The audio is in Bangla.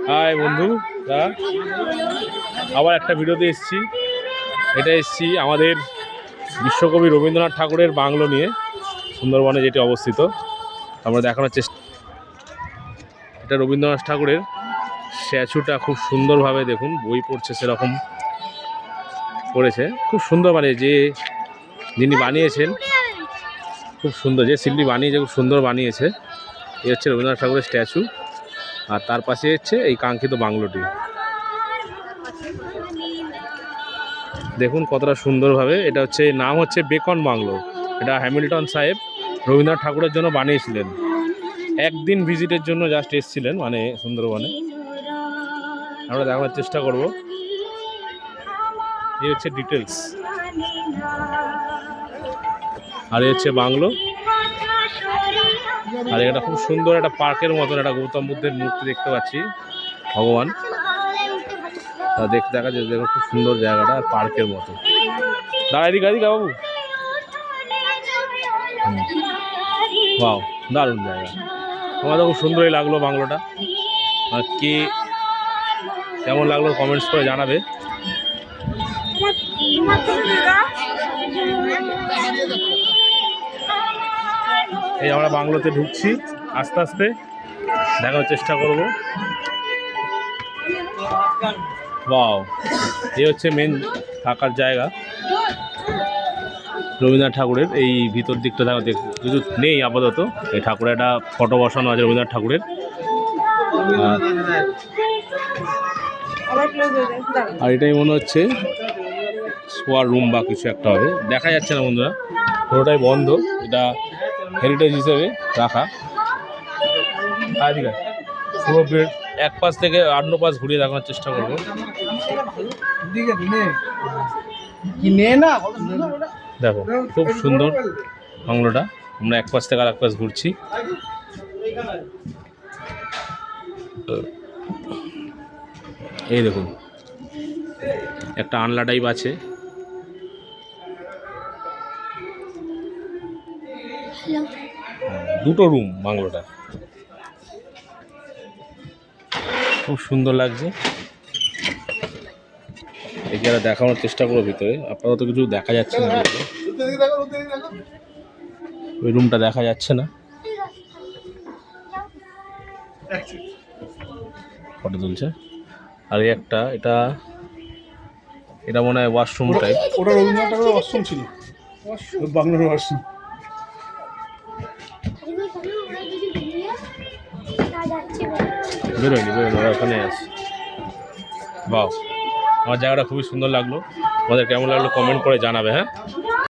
হাই বন্ধু, আবার একটা ভিডিওতে এসেছি। এটা এসেছি আমাদের বিশ্বকবি রবীন্দ্রনাথ ঠাকুরের বাংলো নিয়ে, সুন্দরবনে যেটি অবস্থিত। আমরা দেখানোর চেষ্টা। এটা রবীন্দ্রনাথ ঠাকুরের স্ট্যাচুটা খুব সুন্দরভাবে দেখুন, বই পড়ছে সেরকম করেছে। খুব সুন্দর, মানে যে যিনি বানিয়েছেন খুব সুন্দর, যে শিল্পী বানিয়েছে খুব সুন্দর বানিয়েছে। এই হচ্ছে রবীন্দ্রনাথ ঠাকুরের স্ট্যাচু, আর তার পাশে হচ্ছে এই কাঙ্ক্ষিত বাংলোটি। দেখুন কতটা সুন্দরভাবে। এটা হচ্ছে, নাম হচ্ছে বেকন বাংলো। এটা হ্যামিল্টন সাহেব রবীন্দ্রনাথ ঠাকুরের জন্য বানিয়েছিলেন। একদিন ভিজিটের জন্য জাস্ট এসেছিলেন মানে সুন্দরবনে। আমরা দেখানোর চেষ্টা করব। এই হচ্ছে ডিটেলস, আর এই হচ্ছে বাংলো। আর এটা খুব সুন্দর একটা পার্কের মতন, একটা গৌতম বুদ্ধের মূর্তি দেখতে পাচ্ছি, ভগবান। দেখা যাচ্ছে, দেখো খুব সুন্দর জায়গাটা, আর পার্কের মতো। দাঁড়া এদিকে বাবু। বাহ, দারুণ জায়গা। আমার তো খুব সুন্দরই লাগলো বাংলোটা। আর কে কেমন লাগলো কমেন্টস করে জানাবে। এই আমরা বাংলোতে ঢুকছি আস্তে আস্তে, দেখার চেষ্টা করব। বাহ, এই হচ্ছে মেন থাকার জায়গা রবীন্দ্রনাথ ঠাকুরের। এই ভিতর দিকটা কিছু নেই আপাতত। এই ঠাকুরের একটা ফটো বসানো আছে রবীন্দ্রনাথ ঠাকুরের। আর এটাই মনে হচ্ছে শোয়ার রুম বা কিছু একটা হবে, দেখা যাচ্ছে না বন্ধুরা, পুরোটাই বন্ধ। এটা হেরিটেজ হিসেবে রাখা। পুরো এক পাশ থেকে অন্য পাশ ঘুরিয়ে দেখানোর চেষ্টা করবো। দেখো খুব সুন্দর বাংলোটা। আমরা এক পাশ থেকে আর এক পাশ ঘুরছি। এই দেখুন একটা আনলা টাইপ আছে। দুটো রুম বাংলোটা, খুব সুন্দর লাগছে। এখানে দেখানোর চেষ্টা করবো ভিতরে। আপাতত কিছু দেখা যাচ্ছে না, ওই রুমটা দেখা যাচ্ছে না। ফটো তুলছে। আর একটা এটা মনে হয় ওয়াশরুম টাইপ। ওটা রবীন্দ্রনাথ ঠাকুরের ওয়াশরুম ছিল, বাংলার ওয়াশরুম। বেরোয়নি, ওখানে আছে। বাহ, আমার জায়গাটা খুবই সুন্দর লাগলো। আমাদের কেমন লাগলো কমেন্ট করে জানাবে। হ্যাঁ।